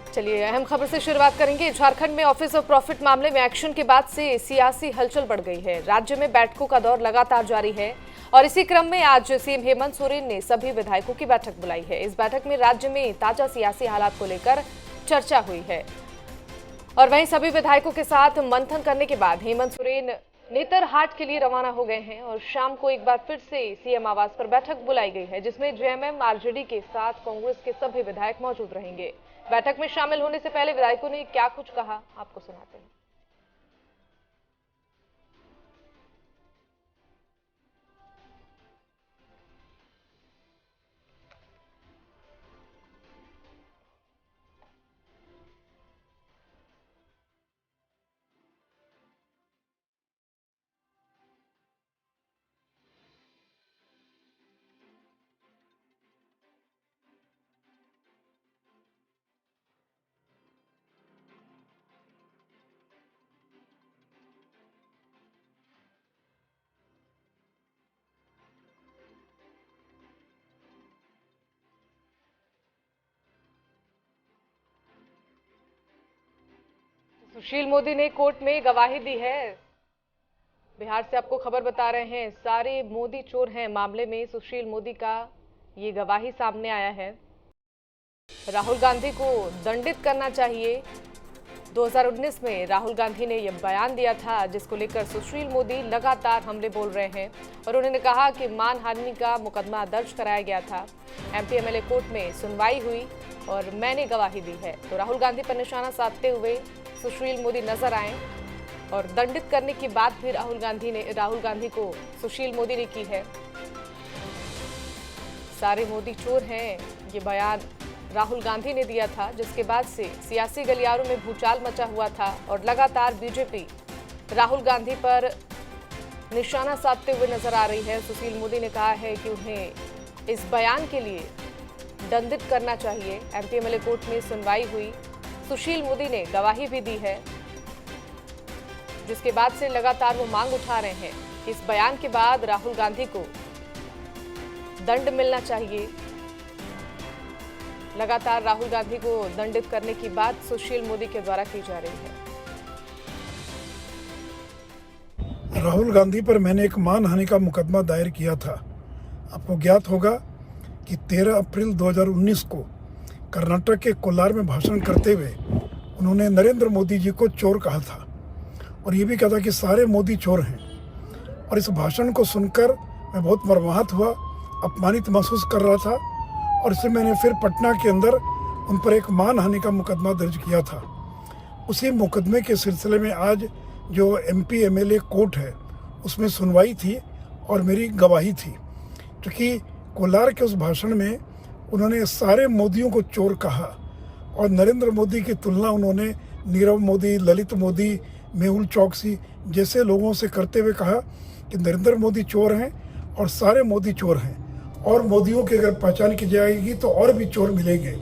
चलिए अहम खबर से शुरुआत करेंगे। झारखंड में ऑफिस ऑफ प्रॉफिट मामले में एक्शन के बाद से सियासी हलचल बढ़ गई है। राज्य में बैठकों का दौर लगातार जारी है और इसी क्रम में आज सीएम हेमंत सोरेन ने सभी विधायकों की बैठक बुलाई है। इस बैठक में राज्य में ताजा सियासी हालात को लेकर चर्चा हुई है और वहीं सभी विधायकों के साथ मंथन करने के बाद हेमंत सोरेन नेतरहाट के लिए रवाना हो गए हैं और शाम को एक बार फिर से सीएम आवास पर बैठक बुलाई गई है, जिसमें जेएमएम आरजेडी के साथ कांग्रेस के सभी विधायक मौजूद रहेंगे। बैठक में शामिल होने से पहले विधायकों ने क्या कुछ कहा, आपको सुनाते हैं। सुशील मोदी ने कोर्ट में गवाही दी है। बिहार से आपको खबर बता रहे हैं, सारे मोदी चोर हैं मामले में सुशील मोदी का ये गवाही सामने आया है। राहुल गांधी को दंडित करना चाहिए। 2019 में राहुल गांधी ने यह बयान दिया था, जिसको लेकर सुशील मोदी लगातार हमले बोल रहे हैं और उन्होंने कहा कि मानहानि का मुकदमा दर्ज कराया गया था। एमपी एमएलए कोर्ट में सुनवाई हुई और मैंने गवाही दी है। तो राहुल गांधी पर निशाना साधते हुए सुशील मोदी नजर आए और दंडित करने की बात भी राहुल गांधी को सुशील मोदी ने की है। सारे मोदी चोर हैं, ये बयान राहुल गांधी ने दिया था, जिसके बाद से सियासी गलियारों में भूचाल मचा हुआ था और लगातार बीजेपी राहुल गांधी पर निशाना साधते हुए नजर आ रही है। सुशील मोदी ने कहा है कि उन्हें इस बयान के लिए दंडित करना चाहिए। एमपी एमएलए कोर्ट में सुनवाई हुई, सुशील मोदी ने गवाही भी दी है, जिसके बाद से लगातार वो मांग उठा रहे हैं कि इस बयान के बाद राहुल गांधी को दंड मिलना चाहिए। लगातार राहुल गांधी को दंडित करने की बात सुशील मोदी के द्वारा की जा रही है। राहुल गांधी पर मैंने एक मानहानि का मुकदमा दायर किया था। आपको ज्ञात होगा कि 13 अप्रैल 2019 को कर्नाटक के कोलार में भाषण करते हुए उन्होंने नरेंद्र मोदी जी को चोर कहा था और ये भी कहा था कि सारे मोदी चोर हैं। और इस भाषण को सुनकर मैं बहुत मर्माहत हुआ, अपमानित महसूस कर रहा था और इसलिए मैंने फिर पटना के अंदर उन पर एक मानहानि का मुकदमा दर्ज किया था। उसी मुकदमे के सिलसिले में आज जो एमपी एमएलए कोर्ट है उसमें सुनवाई थी और मेरी गवाही थी, क्योंकि कोलार के उस भाषण में उन्होंने सारे मोदियों को चोर कहा और नरेंद्र मोदी की तुलना उन्होंने नीरव मोदी, ललित मोदी, मेहुल चौकसी जैसे लोगों से करते हुए कहा कि नरेंद्र मोदी चोर हैं और सारे मोदी चोर हैं और मोदियों की अगर पहचान की जाएगी तो और भी चोर मिलेंगे।